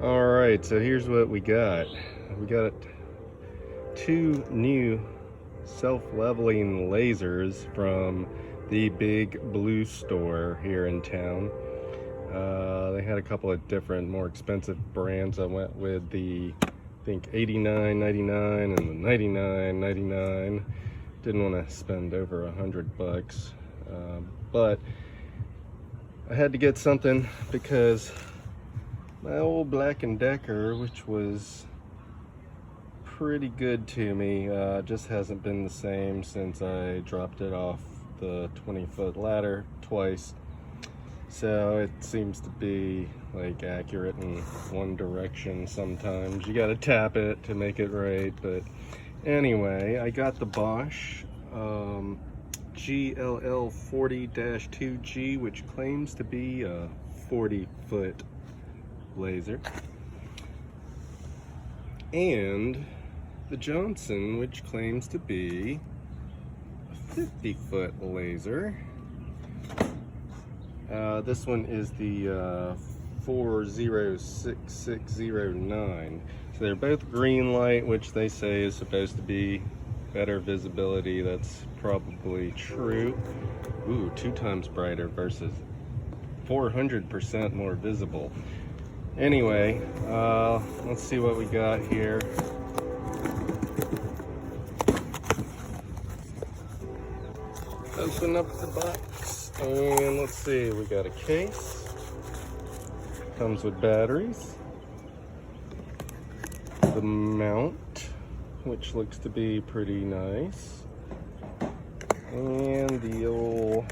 Alright, so here's what we got. We got two new self-leveling lasers from the Big Blue store here in town. They had a couple of different, more expensive brands. I went with the, I think, $89.99 and the $99.99. Didn't want to spend over $100, but I had to get something because my old Black & Decker, which was pretty good to me, just hasn't been the same since I dropped it off the 20-foot ladder twice. So it seems to be like accurate in one direction sometimes. You gotta tap it to make it right. But anyway, I got the Bosch GLL40-20G, which claims to be a 40-foot laser, and the Johnson, which claims to be a 50-foot laser. This one is the 406609. So they're both green light, which they say is supposed to be better visibility. That's probably true. Ooh, 2 times brighter versus 400% more visible. Anyway, let's see what we got here. Open up the box and let's see, we got a case. Comes with batteries. The mount, which looks to be pretty nice. And the old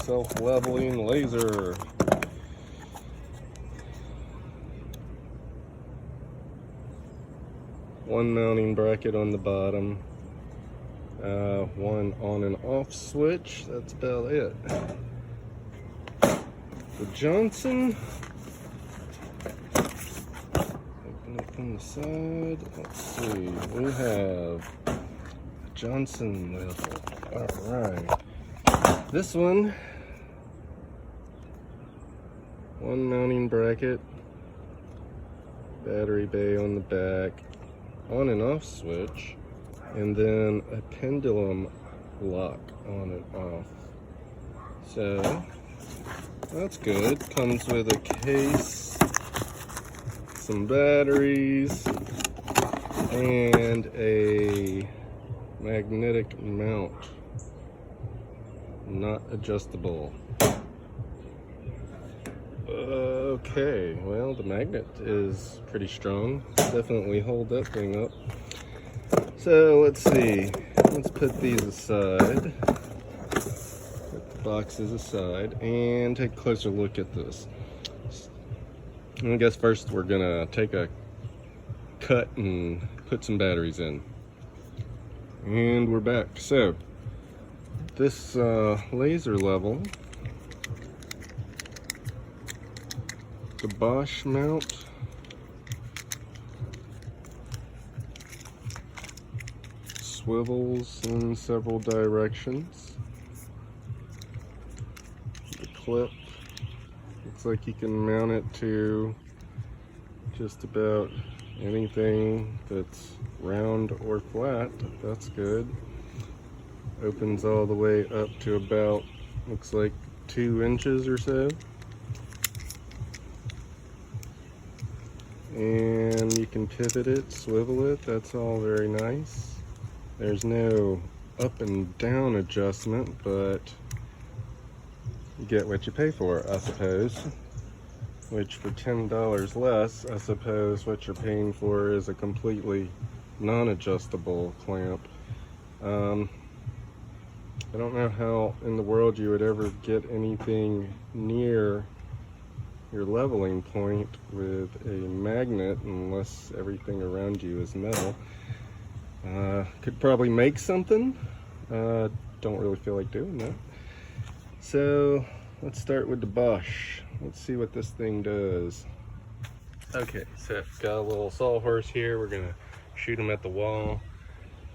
self-leveling laser. One mounting bracket on the bottom, one on and off switch. That's about it. The Johnson, open it from the side. Let's see, we have a Johnson level. All right, this one mounting bracket, battery bay on the back, on and off switch, and then a pendulum lock on and off. So that's good. Comes with a case, some batteries, and a magnetic mount, not adjustable. Okay, well, the magnet is pretty strong. Definitely hold that thing up. So let's see. Let's put these aside. Put the boxes aside and take a closer look at this. I guess first we're gonna take a cut and put some batteries in. And we're back. So this laser level, the Bosch mount, swivels in several directions. The clip looks like you can mount it to just about anything that's round or flat. That's good. Opens all the way up to about, looks like 2 inches or so. And you can pivot it, swivel it. That's all very nice. There's no up and down adjustment, but you get what you pay for, I suppose. Which for $10 less, I suppose what you're paying for is a completely non-adjustable clamp. I don't know how in the world you would ever get anything near your leveling point with a magnet unless everything around you is metal. Could probably make something. Don't really feel like doing that. So let's start with the Bosch. Let's see what this thing does. Okay, so got a little sawhorse here. We're gonna shoot him at the wall.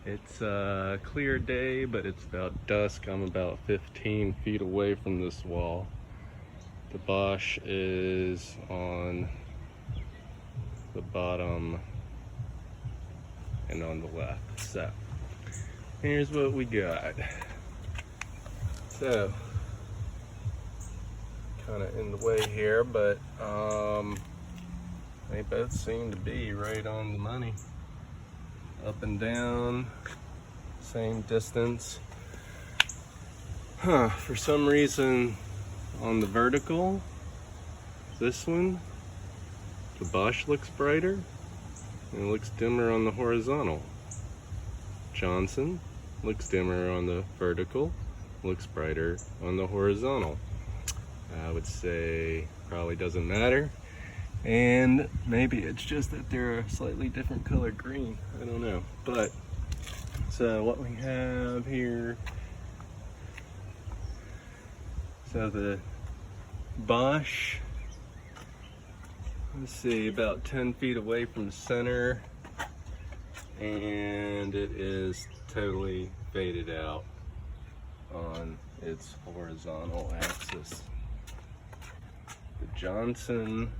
It's a clear day, but it's about dusk. I'm about 15 feet away from this wall. The Bosch is on the bottom and on the left. So here's what we got. So kind of in the way here, but they both seem to be right on the money. Up and down, same distance. For some reason on the vertical, this one, the Bosch looks brighter and it looks dimmer on the horizontal. Johnson looks dimmer on the vertical, looks brighter on the horizontal. I would say probably doesn't matter, and maybe it's just that they're a slightly different color green. I don't know. But so what we have here, so the Bosch, let's see, about 10 feet away from the center, and it is totally faded out on its horizontal axis. The Johnson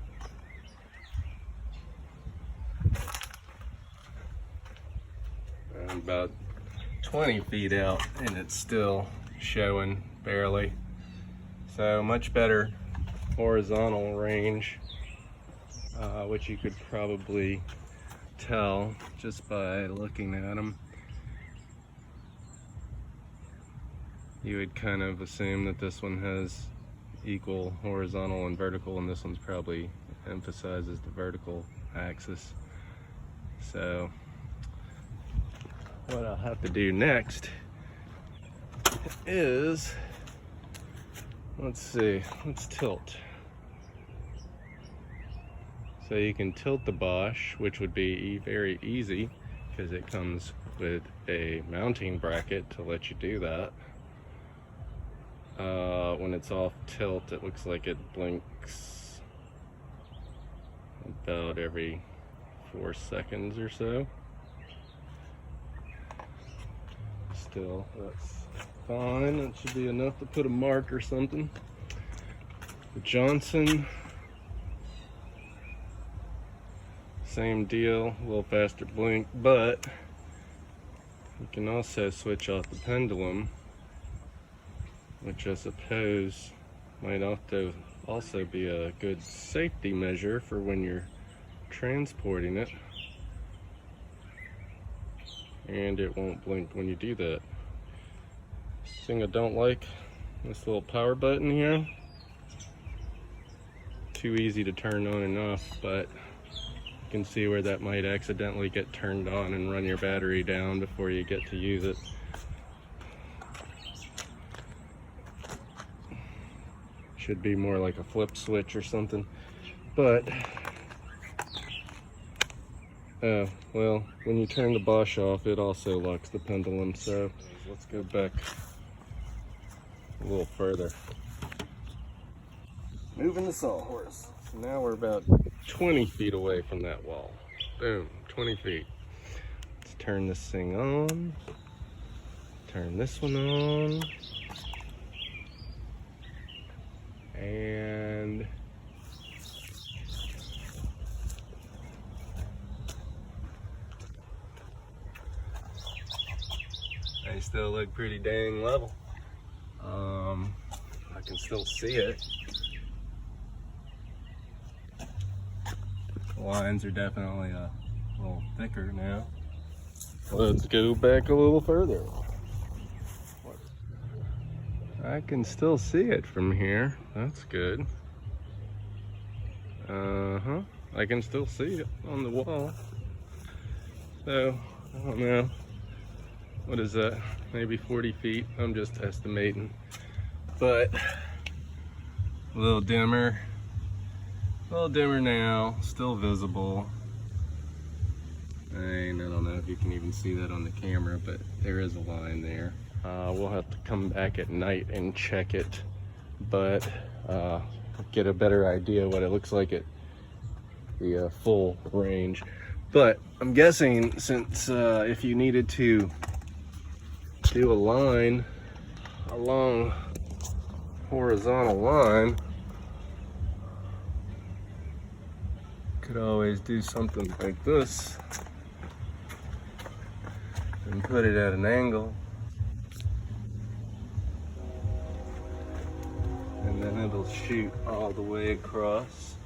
about 20 feet out and it's still showing barely. So much better horizontal range, which you could probably tell just by looking at them. You would kind of assume that this one has equal horizontal and vertical, and this one's probably emphasizes the vertical axis. So what I'll have to do next is, let's see, let's tilt. So you can tilt the Bosch, which would be very easy because it comes with a mounting bracket to let you do that. When it's off tilt, it looks like it blinks about every 4 seconds or so. Still, that's fine. That should be enough to put a mark or something. The Johnson, same deal, a little faster blink, but you can also switch off the pendulum, which I suppose might also be a good safety measure for when you're transporting it. And it won't blink when you do that. Thing I don't like, this little power button here. Too easy to turn on and off, but you can see where that might accidentally get turned on and run your battery down before you get to use it. Should be more like a flip switch or something, but well, when you turn the Bosch off, it also locks the pendulum. So let's go back a little further. Moving the sawhorse. So now we're about 20 feet away from that wall. Boom, 20 feet. Let's turn this thing on. Turn this one on. And they still look pretty dang level. I can still see it. The lines are definitely a little thicker now. Let's go back a little further. I can still see it from here. That's good. I can still see it on the wall. So, I don't know. What is that? Maybe 40 feet. I'm just estimating. But a little dimmer. A little dimmer now. Still visible. And I don't know if you can even see that on the camera, but there is a line there. We'll have to come back at night and check it, but get a better idea what it looks like at the full range. But I'm guessing since if you needed to do a line, a long horizontal line, could always do something like this and put it at an angle, and then it'll shoot all the way across.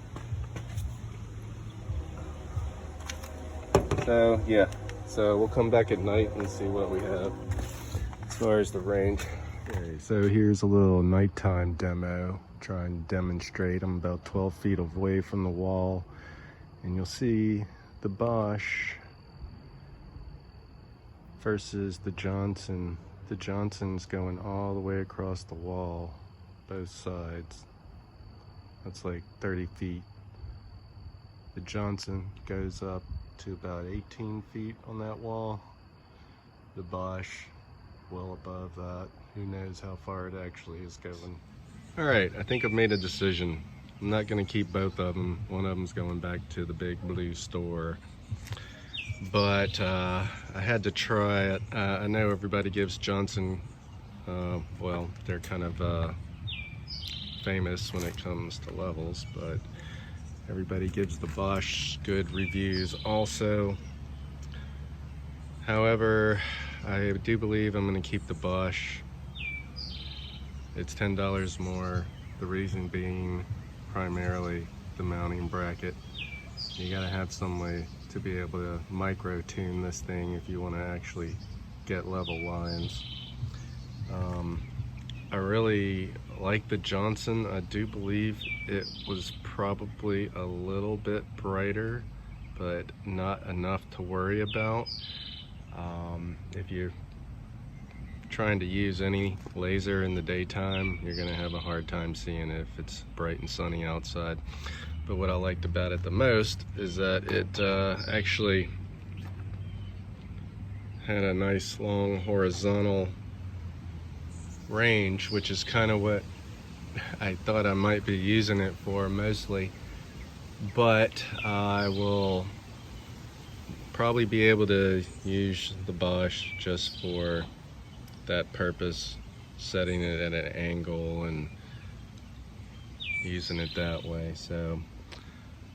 So yeah, so we'll come back at night and see what we have as far as the range. Okay, so here's a little nighttime demo. Try and demonstrate. I'm about 12 feet away from the wall, and you'll see the Bosch versus the Johnson. The Johnson's going all the way across the wall, both sides. That's like 30 feet. The Johnson goes up to about 18 feet on that wall. The Bosch well above that. Who knows how far it actually is going. All right, I think I've made a decision. I'm not gonna keep both of them. One of them's going back to the big blue store. But I had to try it. I know everybody gives Johnson, well, they're kind of famous when it comes to levels, but everybody gives the Bosch good reviews also. However, I do believe I'm going to keep the Bosch. It's $10 more. The reason being primarily the mounting bracket. You got to have some way to be able to micro tune this thing if you want to actually get level lines. I really like the Johnson. I do believe it was probably a little bit brighter, but not enough to worry about. If you're trying to use any laser in the daytime, you're gonna have a hard time seeing it if it's bright and sunny outside. But what I liked about it the most is that it actually had a nice long horizontal range, which is kind of what I thought I might be using it for mostly. But I will probably be able to use the Bosch just for that purpose, setting it at an angle and using it that way. So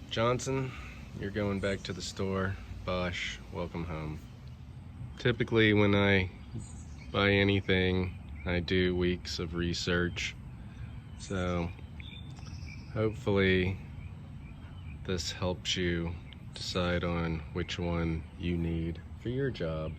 Johnson, you're going back to the store. Bosch, welcome home. Typically when I buy anything, I do weeks of research. So hopefully this helps you decide on which one you need for your job.